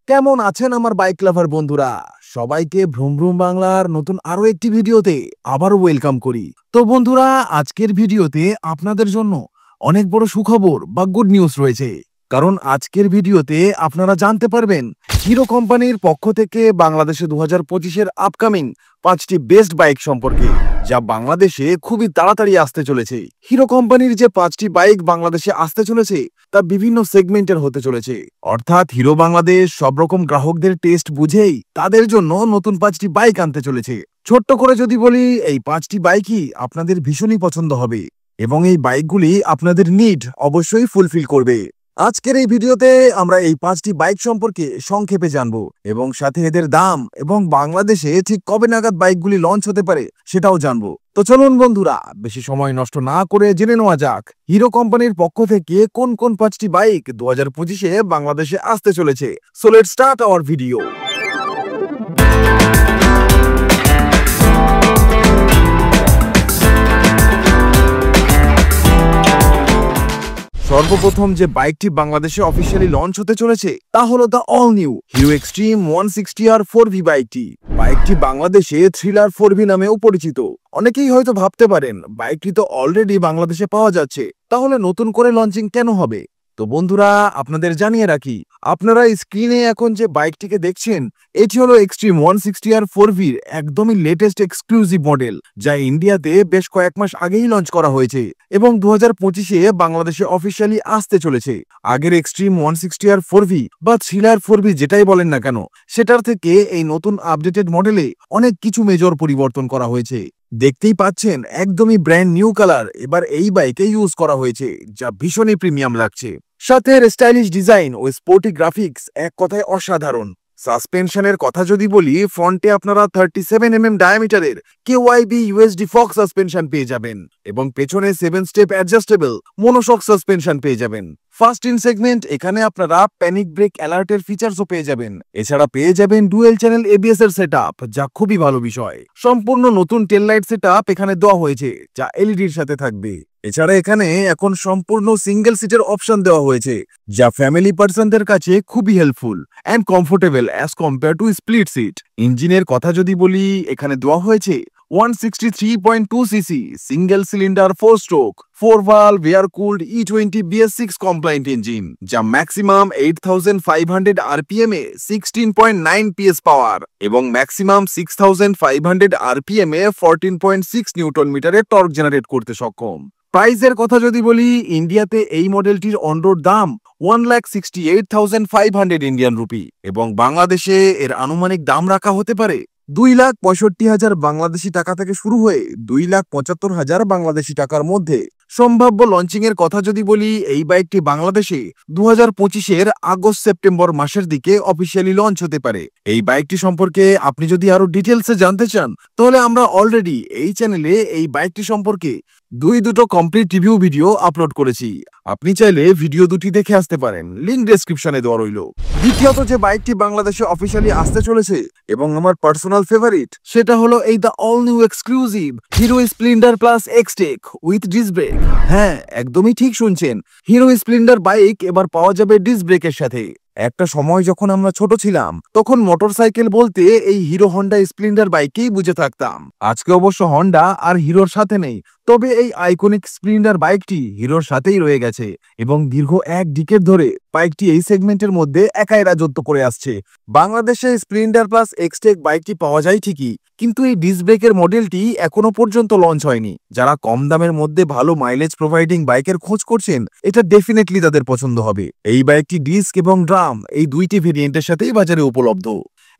কেমন আছেন আমার বাইক লাভার বন্ধুরা? সবাইকে ভ্রুম ভ্রুম বাংলার নতুন আরো একটি ভিডিওতে আবারও ওয়েলকাম করি। তো বন্ধুরা, আজকের ভিডিওতে আপনাদের জন্য অনেক বড় সুখবর বা গুড নিউজ রয়েছে। কারণ আজকের ভিডিওতে আপনারা জানতে পারবেন হিরো কোম্পানির পক্ষ থেকে বাংলাদেশে 2025-এর আপকামিং 5টি বেস্ট বাইক সম্পর্কে, যা বাংলাদেশে খুবই তাড়াতাড়ি আসতে চলেছে। হিরো কোম্পানির যে 5টি বাইক বাংলাদেশে আসতে চলেছে তা বিভিন্ন সেগমেন্টের হতে চলেছে। অর্থাৎ হিরো বাংলাদেশ সব রকম গ্রাহকদের টেস্ট বুঝেই তাদের জন্য নতুন 5টি বাইক আনতে চলেছে। ছোট্ট করে যদি বলি, এই 5টি বাইকই আপনাদের ভীষণই পছন্দ হবে এবং এই বাইকগুলি আপনাদের নিড অবশ্যই ফুলফিল করবে। আজকের এই ভিডিওতে আমরা এই 5টি বাইক সম্পর্কে সংক্ষেপে জানবো এবং সাথে এদের দাম এবং বাংলাদেশে ঠিক কবে নাগাদ বাইকগুলি লঞ্চ হতে পারে সেটাও জানবো। তো চলুন বন্ধুরা, বেশি সময় নষ্ট না করে জেনে নেওয়া যাক হিরো কোম্পানির পক্ষ থেকে কোন কোন 5টি বাইক 2025-এ বাংলাদেশে আসতে চলেছে। So let's start our video. সর্বপ্রথম যে বাইকটি বাংলাদেশে অফিসিয়ালি লঞ্চ হতে চলেছে তা হলো the all new Hero Xtreme 160R 4V বাইকটি বাংলাদেশে থ্রিলার 4V নামেও পরিচিত। অনেকেই হয়তো ভাবতে পারেন বাইকটি তো অলরেডি বাংলাদেশে পাওয়া যাচ্ছে, তাহলে নতুন করে লঞ্চিং কেন হবে? তো বন্ধুরা, আপনাদের জানিয়ে রাখি, আপনারা স্ক্রিনে এখন যে বাইকটিকে দেখছেন এটি হলো এক্সট্রিম 160R 4Vর একদমই লেটেস্ট এক্সক্লুসিভ মডেল, যা ইন্ডিয়াতে বেশ কয়েক মাস আগেই লঞ্চ করা হয়েছে এবং 2025-এ বাংলাদেশে অফিসিয়ালি আসতে চলেছে। আগের এক্সট্রিম 160R 4V বা থ্রিলার 4V যেটাই বলেন না কেন, সেটার থেকে এই নতুন আপডেটেড মডেলে অনেক কিছু মেজর পরিবর্তন করা হয়েছে। দেখতেই পাচ্ছেন একদমই ব্র্যান্ড নিউ কালার এবার এই বাইকে ইউজ করা হয়েছে, যা ভীষণই প্রিমিয়াম লাগছে। সাথে স্টাইলিশ ডিজাইন ও স্পোর্টি গ্রাফিক্স এক কথায় অসাধারণ। সাসপেনশনের কথা যদি বলি, ফ্রন্টে আপনারা 37mm ডায়ামিটারের KYB USD ফক সাসপেনশন পেয়ে যাবেন এবং পেছনে 7 স্টেপ অ্যাডজাস্টেবল মনোশক সাসপেনশন পেয়ে যাবেন। ফার্স্ট ইন সেগমেন্ট এখানে আপনারা প্যানিক ব্রেক অ্যালার্টের ফিচারসও পেয়ে যাবেন। এছাড়া পেয়ে যাবেন ডুয়েল চ্যানেল ABS এর সেটআপ, যা খুবই ভালো বিষয়। সম্পূর্ণ নতুন টেল লাইট সেটআপ এখানে দেওয়া হয়েছে, যা এলইডির সাথে থাকবে। এছাড়া এখানে এখন সম্পূর্ণ সিঙ্গেল সিটের অপশন দেওয়া হয়েছে, যা ফ্যামিলি পার্সনদের কাছে খুবই helpful and comfortable as compare to split seat. ইঞ্জিনের কথা যদি বলি, এখানে দেওয়া হয়েছে 163.2cc single cylinder 4 stroke 4 valve air cooled E20 BS6 compliant engine, যা ম্যাক্সিমাম 8500 RPM এ 16.9 PS পাওয়ার এবং ম্যাক্সিমাম 6500 RPM এ 14.6 নিউটন মিটারের টর্ক জেনারেট করতে সক্ষম। প্রাইসের কথা যদি বলি, ইন্ডিয়াতে এই মডেলটির অন রোড দাম 1,68,500 ইন্ডিয়ান রুপি এবং বাংলাদেশে এর আনুমানিক দাম রাখা হতে পারে 2,65,000 বাংলাদেশি টাকা থেকে শুরু হয়ে 2,75,000 বাংলাদেশি টাকার মধ্যে। সম্ভাব্য লঞ্চিং এর কথা যদি বলি, এই বাইকটি বাংলাদেশে 2025-এর আগস্ট সেপ্টেম্বর মাসের দিকে অফিসিয়ালি লঞ্চ হতে পারে। এই বাইকটি সম্পর্কে আপনি যদি আরো ডিটেলসে জানতে চান, তাহলে আমরা অলরেডি এই চ্যানেলে এই বাইকটি সম্পর্কে দুটো কমপ্লিট রিভিউ ভিডিও আপলোড করেছি। আপনি চাইলে ভিডিও দুটি দেখে আসতে পারেন, লিংক ডেসক্রিপশনে দেওয়া রইল। দ্বিতীয়ত যে বাইকটি বাংলাদেশে অফিসিয়ালি আসতে চলেছে এবং আমার পার্সোনাল ফেভারিট, সেটা হলো এই the all new exclusive hero Splendor plus Xtec with disc brake. হ্যাঁ, একদমই ঠিক শুনছেন, হিরো স্প্লেন্ডার বাইক এবার পাওয়া যাবে ডিস্ক ব্রেকের সাথে। একটা সময় যখন আমরা ছোট ছিলাম, তখন মোটরসাইকেল বলতে এই হিরো হন্ডা স্প্লেন্ডার বাইকেই বুঝে থাকতাম। আজকে অবশ্য হন্ডা আর হিরোর সাথে নেই, তবে এই আইকনিক স্প্লেন্ডার বাইকটি হিরোর সাথেই রয়ে গেছে এবং দীর্ঘ এক ডিকেড ধরে বাইকটি এই সেগমেন্টের মধ্যে একাই রাজত্ব করে আসছে। বাংলাদেশে স্প্লেন্ডার প্লাস এক্সটেক বাইকটি পাওয়া যায় ঠিকই, কিন্তু এই ডিস্ক ব্রেকের মডেলটি এখনো পর্যন্ত লঞ্চ হয়নি। যারা কম দামের মধ্যে ভালো মাইলেজ প্রোভাইডিং বাইকের খোঁজ করছেন, এটা ডেফিনেটলি তাদের পছন্দ হবে। এই বাইকটি ডিস্ক এবং ড্রাম এই দুইটি ভেরিয়েন্টের সাথেই বাজারে উপলব্ধ।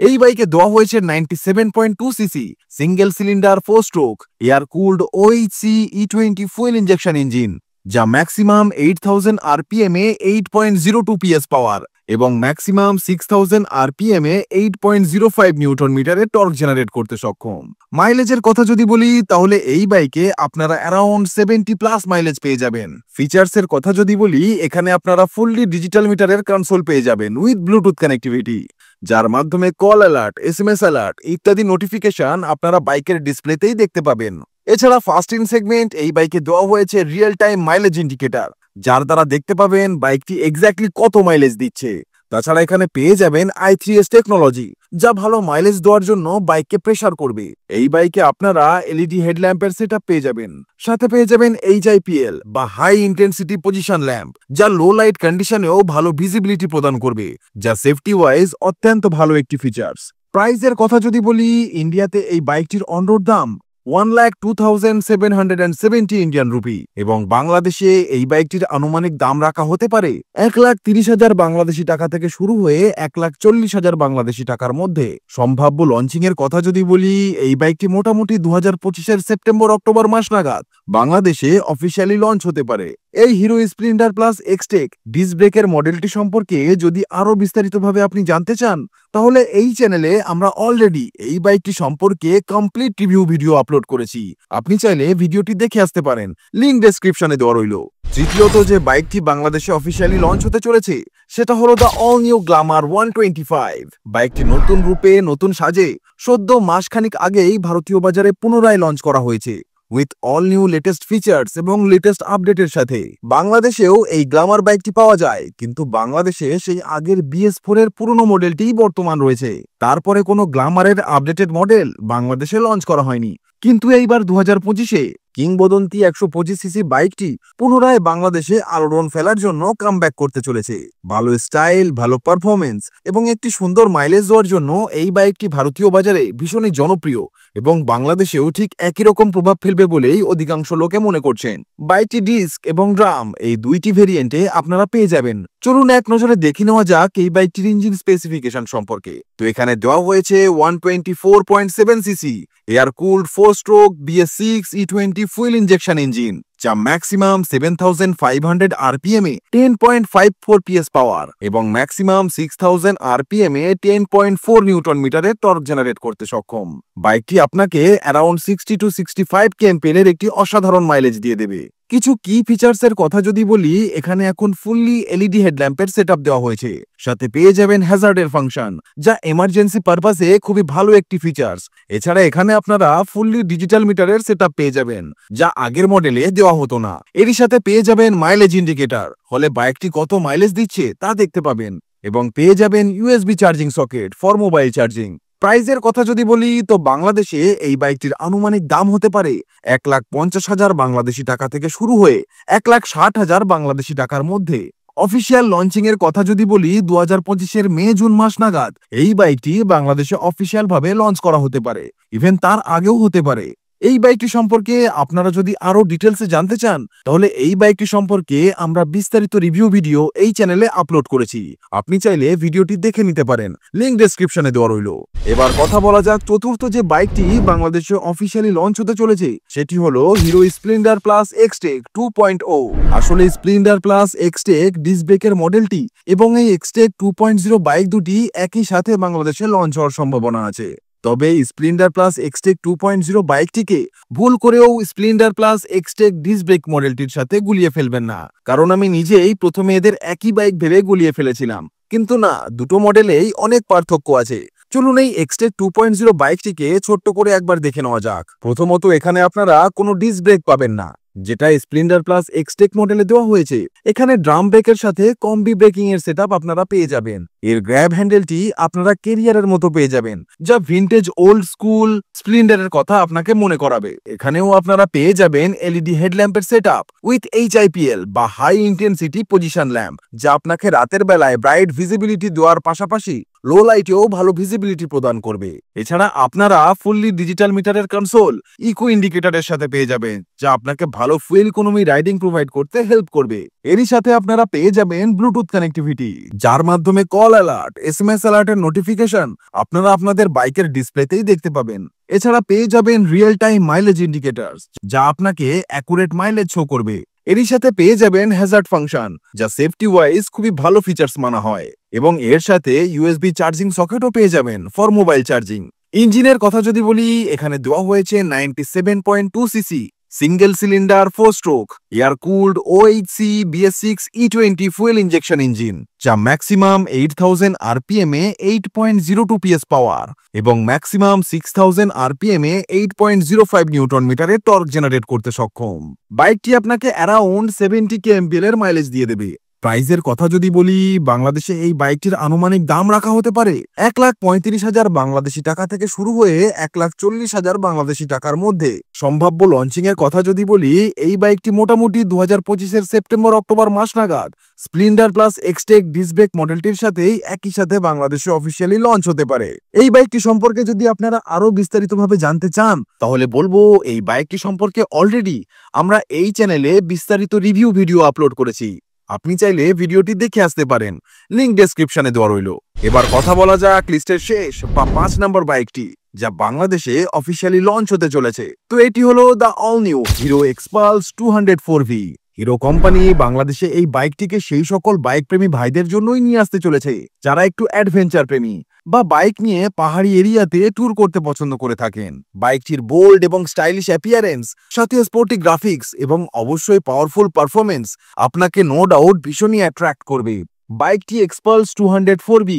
এই বাইকে দেওয়া হয়েছে 97.2cc single cylinder 4 stroke air cooled OHC E20 fuel injection engine, যা ম্যাক্সিমাম 8000 RPM এ 8.02 PS পাওয়ার এবং ম্যাক্সিমাম 6000 RPM এ 8.05 নিউটন মিটারের টর্ক জেনারেট করতে সক্ষম। মাইলেজের কথা যদি বলি, তাহলে এই বাইকে আপনারা অ্যারাউন্ড 70+ মাইলেজ পেয়ে যাবেন। ফিচার্সের কথা যদি বলি, এখানে আপনারা ফুললি ডিজিটাল মিটারের কনসোল পেয়ে যাবেন উইথ ব্লুটুথ কানেক্টিভিটি, যার মাধ্যমে কল অ্যালার্ট, SMS অ্যালার্ট ইত্যাদি নোটিফিকেশন আপনারা বাইকের ডিসপ্লেতেই দেখতে পাবেন। এছাড়া ফার্স্ট ইন সেগমেন্ট এই বাইকে দেওয়া হয়েছে রিয়েল টাইম মাইলেজ ইন্ডিকেটর, যার দ্বারা দেখতে পাবেন বাইকটি এক্স্যাক্টলি কত মাইলেজ দিচ্ছে। তাছাড়া এখানে পেয়ে যাবেন i3s টেকনোলজি, যা ভালো মাইলেজ দেওয়ার জন্য বাইককে প্রেসার করবে। এই বাইকে আপনারা এলইডি হেডল্যাম্পের সেটআপ পেয়ে যাবেন। সাথে পেয়ে যাবেন HIPL বা হাই ইন্টেন্সিটি পজিশন ল্যাম্প, যা লো লাইট কন্ডিশনেও ভালো ভিজিবিলিটি প্রদান করবে, যা সেফটি ওয়াইজ অত্যন্ত ভালো একটি ফিচার্স। প্রাইসের কথা যদি বলি, ইন্ডিয়াতে এই বাইকটির অনরোড দাম 1,02,770 ইন্ডিয়ান রুপি এবং বাংলাদেশে এই বাইকটির আনুমানিক দাম রাখা হতে পারে 1,30,000 বাংলাদেশি টাকা থেকে শুরু হয়ে 1,40,000 বাংলাদেশি টাকার মধ্যে। সম্ভাব্য লঞ্চিং এর কথা যদি বলি, এই বাইকটি মোটামুটি 2025-এর সেপ্টেম্বর-অক্টোবর মাস নাগাদ বাংলাদেশে অফিসিয়ালি লঞ্চ হতে পারে। এই Hero Splendor plus Xtec disc ব্রেকের মডেলটি সম্পর্কে যদি আরো বিস্তারিতভাবে আপনি জানতে চান, তাহলে এই চ্যানেলে আমরা অলরেডি এই বাইকটি সম্পর্কে কমপ্লিট রিভিউ ভিডিও আপলোড করেছি। আপনি চাইলে ভিডিওটি দেখে আসতে পারেন, লিংক ডেসক্রিপশনে দেওয়া রইল। তৃতীয়ত যে বাইকটি বাংলাদেশে অফিসিয়ালি লঞ্চ হতে চলেছে, সেটা হলো দ্য অল নিউ গ্ল্যামার 125। বাইকটি নতুন রূপে নতুন সাজে সদ্য মাসখানিক আগেই ভারতীয় বাজারে পুনরায় লঞ্চ করা হয়েছে with all new latest features এবং লেটেস্ট আপডেটের সাথে। বাংলাদেশেও এই গ্ল্যামার বাইকটি পাওয়া যায়, কিন্তু বাংলাদেশে সেই আগের BS4 এর পুরনো মডেলটিই বর্তমান রয়েছে। তারপরে কোনো গ্ল্যামারের আপডেটেড মডেল বাংলাদেশে লঞ্চ করা হয়নি। কিন্তু এইবার 2025-এ কিংবদন্তি 125cc বাইকটি পুনরায় বাংলাদেশে আলোড়ন ফেলার জন্য কামব্যাক করতে চলেছে। ভালো স্টাইল, ভালো পারফরমেন্স এবং একটি সুন্দর মাইলেজ দেওয়ার জন্য এই বাইকটি ভারতীয় বাজারে ভীষণই জনপ্রিয় এবং বাংলাদেশেও ঠিক একই রকম প্রভাব ফেলবে বলেই অধিকাংশ লোকে মনে করছেন। বাইকটি ডিস্ক এবং ড্রাম এই দুইটি ভেরিয়েন্টে আপনারা পেয়ে যাবেন। চলুন এক নজরে দেখে নেওয়া যাক এই বাইকটির ইঞ্জিন স্পেসিফিকেশন সম্পর্কে। তো এখানে দেওয়া হয়েছে 124.7cc এয়ার কুলড 4-স্ট্রোক BS6 E20 fuel injection engine, যা ম্যাক্সিমাম 7,500 RPM এ 10.54 PS পাওয়ার এবং ম্যাক্সিমাম 6,000 RPM এ 10.4 নিউটন মিটারের টর্ক জেনারেট করতে সক্ষম। বাইকটি আপনাকে অ্যারাউন্ড 60 to 65 kmph এর একটি অসাধারণ মাইলেজ দিয়ে দেবে। কিছু কি ফিচার্স এর কথা যদি বলি, এখানে এখন ফুললি এলইডি হেডল্যাম্পের সেটআপ দেওয়া হয়েছে। সাথে পেয়ে যাবেন হ্যাজার্ডের ফাংশন, যা এমার্জেন্সি পারপাসে খুবই ভালো একটি ফিচার্স। এছাড়া এখানে আপনারা ফুললি ডিজিটাল মিটারের সেটআপ পেয়ে যাবেন, যা আগের মডেলে দেওয়া হতো না। এরই সাথে পেয়ে যাবেন মাইলেজ ইন্ডিকেটর, ফলে বাইকটি কত মাইলেজ দিচ্ছে তা দেখতে পাবেন এবং পেয়ে যাবেন USB charging socket for mobile charging. প্রাইজের কথা যদি বলি, তো বাংলাদেশে এই বাইকটির আনুমানিক দাম হতে পারে 1,50,000 বাংলাদেশি টাকা থেকে শুরু হয়ে 1,60,000 বাংলাদেশি টাকার মধ্যে। অফিসিয়াল লঞ্চিং এর কথা যদি বলি, 2025-এর মে-জুন মাস নাগাদ এই বাইকটি বাংলাদেশে অফিসিয়াল ভাবে লঞ্চ করা হতে পারে, ইভেন তার আগেও হতে পারে। এই বাইকটি সম্পর্কে আপনারা যদি আরো ডিটেলসে জানতে চান, তাহলে এই বাইকটি সম্পর্কে আমরা বিস্তারিত রিভিউ ভিডিও এই চ্যানেলে আপলোড করেছি। আপনি চাইলে ভিডিওটি দেখে নিতে পারেন, লিংক ডেসক্রিপশনে দেওয়া রইল। এবার কথা বলা যাক চতুর্থ যে বাইকটি বাংলাদেশে অফিসিয়ালি লঞ্চ হতে চলেছে, সেটি হলো হিরো স্প্লেন্ডার প্লাস এক্সটেক 2.0। আসলে স্প্লেন্ডার প্লাস এক্সটেক ডিস্ক ব্রেকের মডেলটি এবং এই এক্সটেক 2.0 বাইক দুটি একই সাথে বাংলাদেশে লঞ্চ হওয়ার সম্ভাবনা আছে। তবে স্প্লেন্ডার প্লাস এক্সটেক 2.0 বাইকটিকে ভুল করেও Splendor plus Xtec disc brake মডেলটির সাথে গুলিয়ে ফেলবেন না, কারণ আমি নিজেই প্রথমে এদের একই বাইক ভেবে গুলিয়ে ফেলেছিলাম। কিন্তু না, দুটো মডেলেই অনেক পার্থক্য আছে। চলুন এই এক্সটেক 2.0 বাইকটিকে ছোট্ট করে একবার দেখে নেওয়া যাক। প্রথমত এখানে আপনারা কোনো ডিস্ক ব্রেক পাবেন না, যেটা স্প্লেন্ডার প্লাস এক্সটেক মডেলে দেওয়া হয়েছে। এখানে ড্রাম ব্রেকের সাথে কম্বি ব্রেকিং এর সেটআপ আপনারা পেয়ে যাবেন। এর গ্র্যাব হ্যান্ডেলটি আপনারা কেরিয়ারের মতো পেয়ে যাবেন, যা ভিনটেজ ওল্ড স্কুল স্প্লেন্ডারের কথা আপনাকে মনে করাবে। এখানেও আপনারা পেয়ে যাবেন এলইডি হেডল্যাম্পের সেটআপ উইথ HIPL বা হাই ইন্টেন্সিটি পজিশন ল্যাম্প, যা আপনাকে রাতের বেলায় ব্রাইট ভিজিবিলিটি দেওয়ার পাশাপাশি লো লাইটেও ভালো ভিজিবিলিটি প্রদান করবে। এছাড়া আপনারা ফুললি ডিজিটাল মিটারের কনসোল ইকো ইন্ডিকেটরের সাথে পেয়ে যাবেন, যা আপনাকে ভালো ফুয়েল ইকোনমি রাইডিং প্রোভাইড করতে হেল্প করবে। এরই সাথে আপনারা পেয়ে যাবেন ব্লুটুথ কানেক্টিভিটি, যার মাধ্যমে কল অ্যালার্ট, SMS অ্যালার্টের নোটিফিকেশন আপনারা আপনাদের বাইকের ডিসপ্লেতেই দেখতে পাবেন। এছাড়া পেয়ে যাবেন রিয়েল টাইম মাইলেজ ইন্ডিকেটরস, যা আপনাকে অ্যাকুরেট মাইলেজ শো করবে। এরই সাথে পেয়ে যাবেন হ্যাজার্ড ফাংশন, যা সেফটি ওয়াইজ খুবই ভালো ফিচার্স মানা হয় এবং এর সাথে USB চার্জিং সকেটও পেয়ে যাবেন ফর মোবাইল চার্জিং। ইঞ্জিনের কথা যদি বলি, এখানে দেওয়া হয়েছে 97.2cc সিঙ্গেল সিলিন্ডার 4-স্ট্রোক air cooled OHC BS6 E20 fuel injection engine, যা ম্যাক্সিমাম 8,000 RPM এ 8.02 PS পাওয়ার এবং ম্যাক্সিমাম 6,000 RPM এ 8.05 নিউটন মিটারের টর্ক জেনারেট করতে সক্ষম। বাইকটি আপনাকে অ্যারাউন্ড 70 kmph এর মাইলেজ দিয়ে দেবে। প্রাইজের কথা যদি বলি, বাংলাদেশে এই বাইকটির আনুমানিক দাম রাখা হতে পারে 1,35,000 বাংলাদেশি টাকা থেকে শুরু হয়ে 1,40,000 বাংলাদেশি টাকার মধ্যে। সম্ভাব্য লঞ্চিং এর কথা যদি বলি, এই বাইকটি মোটামুটি 2025-এর সেপ্টেম্বর অক্টোবর মাস নাগাদ স্প্লেন্ডার প্লাস এক্সটেক ডিসব্রেক মডেলটির সাথেই একই সাথে বাংলাদেশে অফিসিয়ালি লঞ্চ হতে পারে। এই বাইকটি সম্পর্কে যদি আপনারা আরো বিস্তারিতভাবে জানতে চান, তাহলে বলবো এই বাইকটি সম্পর্কে অলরেডি আমরা এই চ্যানেলে বিস্তারিত রিভিউ ভিডিও আপলোড করেছি। আপনি চাইলে ভিডিওটি দেখে আসতে পারেন, লিংক ডেসক্রিপশনে দেওয়া রইল। এবার কথা বলা যাক লিস্টের শেষ বা 5 নম্বর বাইকটি, যা বাংলাদেশে অফিসিয়ালি লঞ্চ হতে চলেছে। তো এটি হলো the all new hero Xpulse 204V। Hero company বাংলাদেশে এই বাইকটিকে সেই সকল বাইক প্রেমী ভাইদের জন্যই নিয়ে আসতে চলেছে যারা একটু অ্যাডভেঞ্চার প্রেমী বা বাইক নিয়ে পাহাড়ি এরিয়াতে ট্যুর করতে পছন্দ করে থাকেন। বাইকটির বোল্ড এবং স্টাইলিশ অ্যাপিয়ারেন্স, সাথে স্পোর্টি গ্রাফিক্স এবং অবশ্যই পাওয়ারফুল পারফরমেন্স আপনাকে নো ডাউট ভীষণই অ্যাট্রাক্ট করবে। বাইকটি এক্সপালস 204V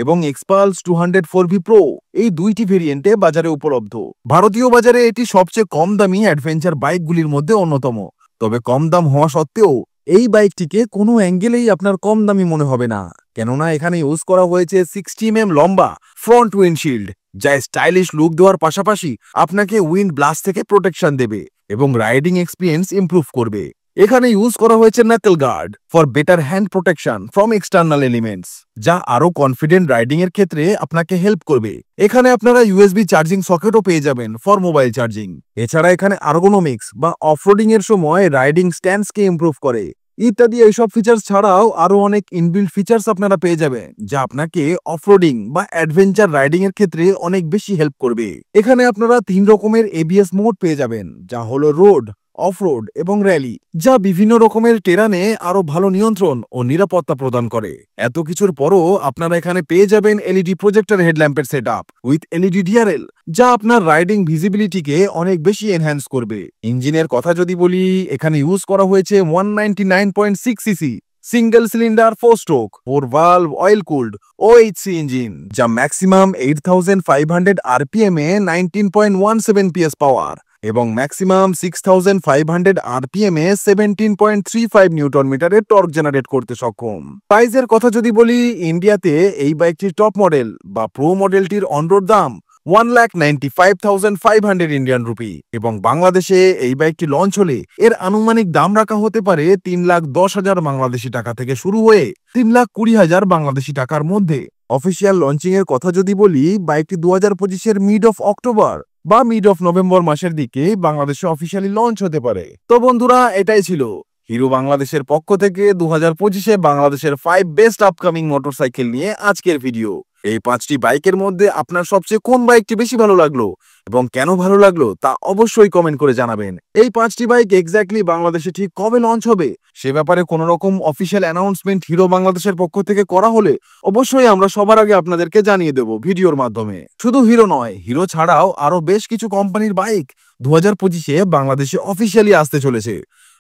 এবং এক্সপালস 204V প্রো এই দুইটি ভেরিয়েন্টে বাজারে উপলব্ধ। ভারতীয় বাজারে এটি সবচেয়ে কম দামি অ্যাডভেঞ্চার বাইকগুলির মধ্যে অন্যতম। তবে কম দাম হওয়া সত্ত্বেও এই বাইকটিকে কোনো অ্যাঙ্গেলেই আপনার কম দামি মনে হবে না, কেননা এখানে ইউজ করা হয়েছে 60 mm লম্বা ফ্রন্ট উইন্ডশিল্ড, যা স্টাইলিশ লুক দেওয়ার পাশাপাশি আপনাকে উইন্ড ব্লাস্ট থেকে প্রোটেকশন দেবে এবং রাইডিং এক্সপিরিয়েন্স ইমপ্রুভ করবে। এখানে ইউজ করা হয়েছে knuckle guard for better hand protection from external elements, যা আরো কনফিডেন্ট রাইডিং এর ক্ষেত্রে আপনাকে হেল্প করবে। এখানে আপনারা ইউএসবি চার্জিং সকেটও পেয়ে যাবেন ফর মোবাইল চার্জিং। এছাড়া এখানে আর্গোনমিক্স বা অফরোডিং এর সময় রাইডিং স্ট্যান্সকে ইমপ্রুভ করে ইত্যাদি। এইসব ফিচার্স ছাড়াও আরো অনেক ইনবিল্ট ফিচার্স আপনারা পেয়ে যাবেন, যা আপনাকে অফরোডিং বা অ্যাডভেঞ্চার রাইডিং এর ক্ষেত্রে অনেক বেশি হেল্প করবে। এখানে আপনারা 3 রকমের এবিএস মোড পেয়ে যাবেন, যা হলো রোড, অফরোড এবং র্যালি, যা বিভিন্ন রকমের টেরানে আরো ভালো নিয়ন্ত্রণ ও নিরাপত্তা প্রদান করে। এত কিছুর পরও আপনারা এখানে পেয়ে যাবেন এলইডি প্রজেক্টর হেডল্যাম্পের সেটআপ উইথ এলইডি ডিআরএল, যা আপনার রাইডিং ভিজিবিলিটিকে অনেক বেশি এনহ্যান্স করবে। ইঞ্জিনের কথা যদি বলি, এখানে ইউজ করা হয়েছে 199.6 CC single cylinder 4 stroke 4 valve oil cooled OHC engine, যা ম্যাক্সিমাম 8500 আরপিএম এ 19.17 PS পাওয়ার এবং ম্যাক্সিমাম 6500 আরপিএম এ 17.35 নিউটন মিটারের টর্ক জেনারেট করতে সক্ষম। প্রাইজের কথা যদি বলি, ইন্ডিয়াতে এই বাইকটির টপ মডেল বা প্রো মডেলটির অনরোড দাম 1,95,500 ইন্ডিয়ান রুপি এবং বাংলাদেশে এই বাইকটি লঞ্চ হলে এর আনুমানিক দাম রাখা হতে পারে 3,10,000 বাংলাদেশি টাকা থেকে শুরু হয়ে 3,20,000 বাংলাদেশি টাকার মধ্যে। অফিসিয়াল লঞ্চিং এর কথা যদি বলি, বাইকটি 2025-এর মিড অফ অক্টোবর বা মিড অফ নভেম্বর মাসের দিকে বাংলাদেশে অফিসিয়ালি লঞ্চ হতে পারে। তো বন্ধুরা, এটাই ছিল হিরো বাংলাদেশের পক্ষ থেকে 2025-এ বাংলাদেশের 5 বেস্ট আপকামিং মোটরসাইকেল নিয়ে আজকের ভিডিও। এই 5টি বাইকের মধ্যে আপনার সবচেয়ে কোন বাইকটি বেশি ভালো লাগলো এবং কেন ভালো লাগলো তা অবশ্যই কমেন্ট করে জানাবেন। এই 5টি বাইক এক্স্যাক্টলি বাংলাদেশে ঠিক কবে লঞ্চ হবে সে ব্যাপারে কোনো রকম অফিসিয়াল অ্যানাউন্সমেন্ট হিরো বাংলাদেশের পক্ষ থেকে করা হলে অবশ্যই আমরা সবার আগে আপনাদেরকে জানিয়ে দেব ভিডিওর মাধ্যমে। শুধু হিরো নয়, হিরো ছাড়াও আরো বেশ কিছু কোম্পানির বাইক 2025-এ বাংলাদেশে অফিসিয়ালি আসতে চলেছে।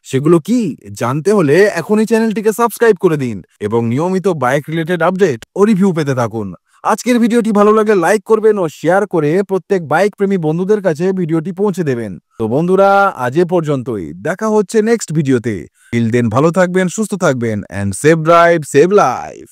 সেগুলো কি জানতে হলে এখনই চ্যানেলটিকে সাবস্ক্রাইব করে দিন এবং নিয়মিত বাইক রিলেটেড আপডেট ও রিভিউ পেতে থাকুন। আজকের ভিডিওটি ভালো লাগলে লাইক করবেন ও শেয়ার করে প্রত্যেক বাইক প্রেমী বন্ধুদের কাছে ভিডিওটি পৌঁছে দেবেন। তো বন্ধুরা, আজ এ পর্যন্তই, দেখা হচ্ছে নেক্সট ভিডিওতে। টিল দেন ভালো থাকবেন, সুস্থ থাকবেন, and save drive save life.